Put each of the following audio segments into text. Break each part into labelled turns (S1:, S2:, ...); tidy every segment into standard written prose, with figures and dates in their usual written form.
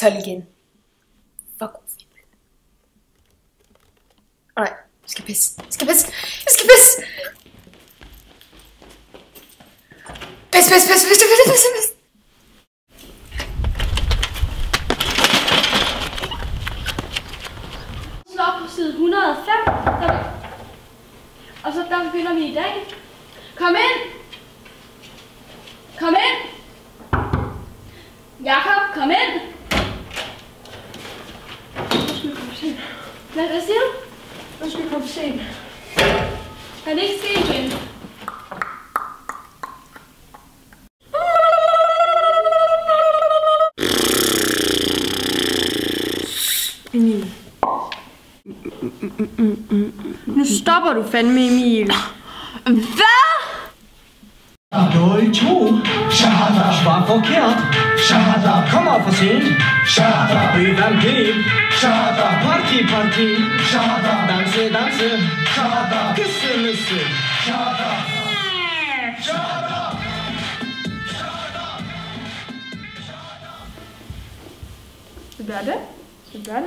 S1: 12 igen. Fuck. Alright, jeg skal pisse. Pis.
S2: Slå på side 105. Og så der begynder vi i dag. Kom ind! Jakob, kom ind! Hvad siger du?
S3: Nu skal vi komme for sent.
S2: Kan det ikke ske igen?
S3: Emil. Nu stopper du fandme, Emil.
S2: Hvad?
S4: Dårlig 2. Shahada. Svar forkert. Shahada. Kommer for sent. Shahada. BVMP. Shahada. Party. Shahada. Danse. Shahada. Kysse. Shahada.
S3: Hvad er det?
S2: Hvad?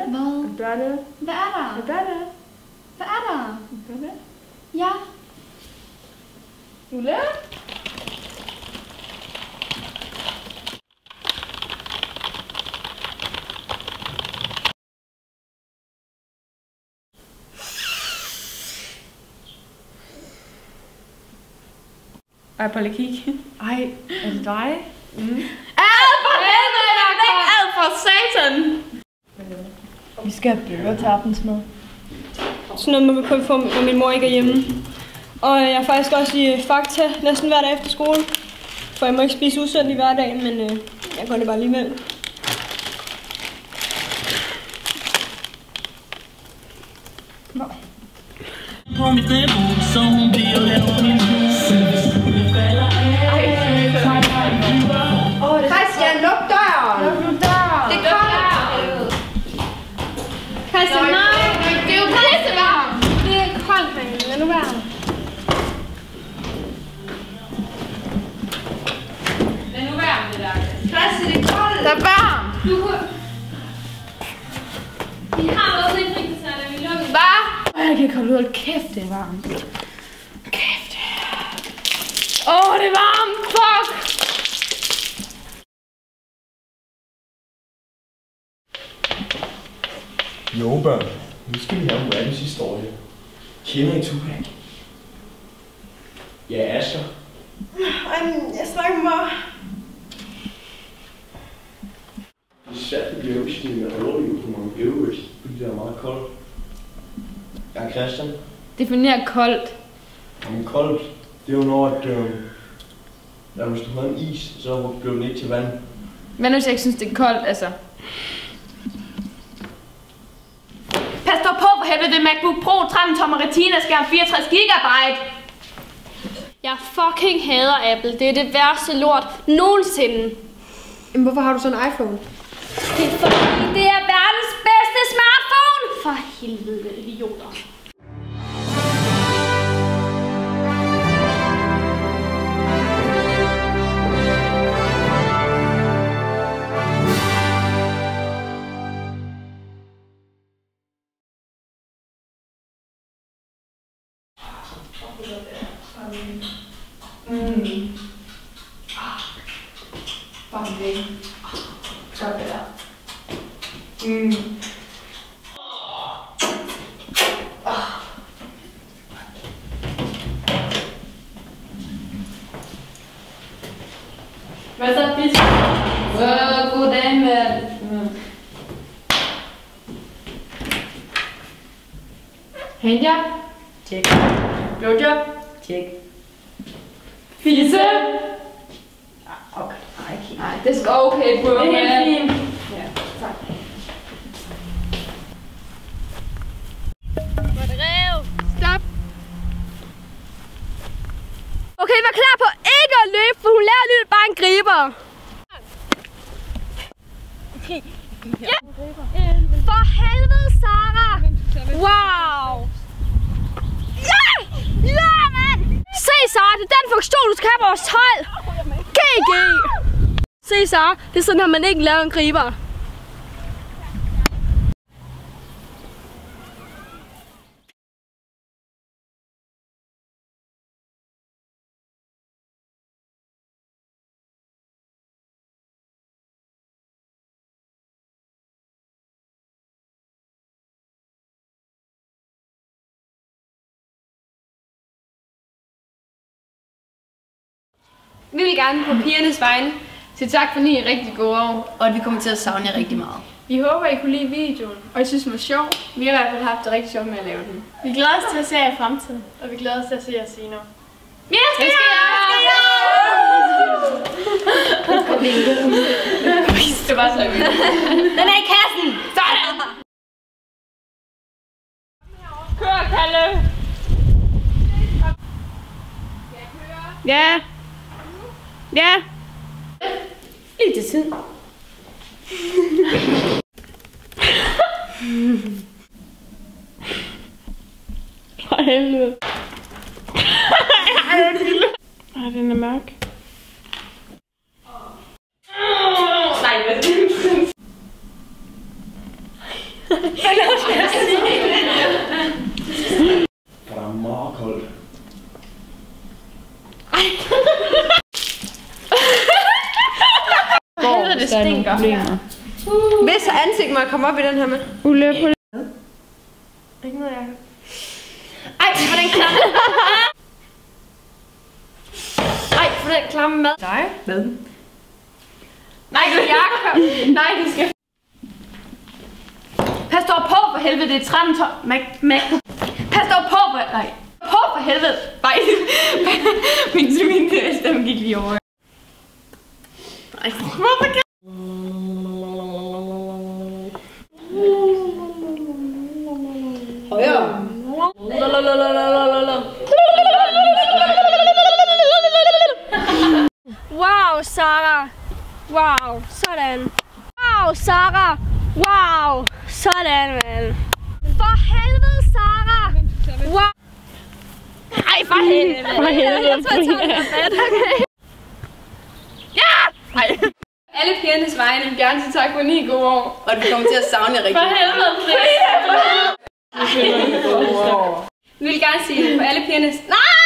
S3: Hvad er det?
S2: Hvad er der? Ja.
S3: Ulla? Ej, Palle, kig. Ej, er det dig?
S2: Ad for satan!
S3: Vi skal have bøger til aftensmad.
S2: Sådan noget må vi kun få, når min mor ikke er hjemme. Og jeg er faktisk også i Fakta næsten hver dag efter skole. For jeg må ikke spise usundt i hverdagen, men jeg gør det bare alligevel.
S3: Nå.
S5: På mit niveau, så hun bliver lavet min
S3: Christian, luk døren! Det er koldt!
S2: Christian, nej! Det er jo pissevarmt! Det er koldt, men lad nu være.
S3: Det der. Christian, det er koldt! Der er varmt!
S2: Vi har også en frikvarter, da vi lukker.
S3: Hvad? Jeg kan ikke holde ud. Hold kæft, det er varmt. Kæft. Det er varmt! Fuck!
S6: Jo, børn. Nu skal vi have Muammeds historie. Kender I Tupac? Ja, Asger.
S3: Jeg snakker med...
S6: Det er svært at blive øvestil med overlivet på mange Everest, fordi det er meget koldt. Ja, Christian.
S3: Definér koldt.
S6: Jamen koldt, det er jo når, at hvis du havde en is, så blev den ikke til vand.
S3: Hvad nu, hvis jeg ikke synes, det er koldt, altså?
S2: Pas dog på, for helvede, det MacBook Pro 13-tommer retina-skærm 64 GB. Jeg fucking hader Apple. Det er det værste lort nogensinde.
S3: Men hvorfor har du sådan en iPhone?
S2: Det er fordi, det er verdens bedste smartphone. For helvede, idioter.
S3: Sådan der.
S2: Hvad så, fisk?
S3: Goddag, mand. Handjob? Tjek. Blowjob? Tjek.
S2: Fisse?
S3: Okay. Nej, det skal okay, bro.
S2: Det er helt fint.
S3: Ja, tak.
S2: Stop. Okay, vær klar på ikke at løbe, for hun laver alligevel bare en griber. Okay. Ja. For helvede, Sara. Wow. Ja! Ja, mand! Se, Sara, det er den funktion, du skal have på vores hold. GG. Se, Sara, det er sådan, at man ikke laver en griber. Vi vil gerne på pigernes vegne.
S3: Så tak for 9 rigtig gode år.
S1: Og at vi kommer til at savne jer rigtig meget.
S3: Vi håber, I kunne lide videoen, og I synes, den var sjov. Vi har i hvert fald haft det rigtig sjovt med at lave den.
S7: Vi glæder os til at se jer i fremtiden, og vi glæder os til at se jer senere.
S2: Vi elsker jer!
S3: Det var så vildt.
S2: Den er i kassen!
S3: Sådan! Kør, Kalle! Ja. Ja.
S2: Lige til tiden.
S3: For helvede. Ej, den er mørk. Nej, hvad er det?
S6: Der er meget koldt.
S3: Helvede, det stinker.
S2: Hvis ansigt må jeg komme op i den her med.
S3: Ulykke.
S7: Ikke noget, jeg
S2: Ej, for den klamme. Ej, for den klamme mad.
S7: dig.
S3: Hvad?
S2: Nej, Jakob.
S3: Nej, det skal...
S2: Pas dog på for helvede, det er 13 Pas dog på for... Nej. På for helvede. Nej. min stemme gik lige over. Nej, hvorfor kan... Højere. Wow, Sara. Wow, sådan. Wow, Sara. Wow, sådan, man. For helvede, Sara. Wow. Ej, for helvede.
S3: For helvede.
S2: Jeg tror, jeg tager den fat, okay? Ja! Ej. Alle pigernes vegne.
S3: Jeg vil gerne sige tak for 9 gode år.
S1: Og at vi kommer til at savne jer rigtig
S3: For
S1: meget.
S3: helvede,
S2: Vi vil gerne sige på alle pigernes... Nej!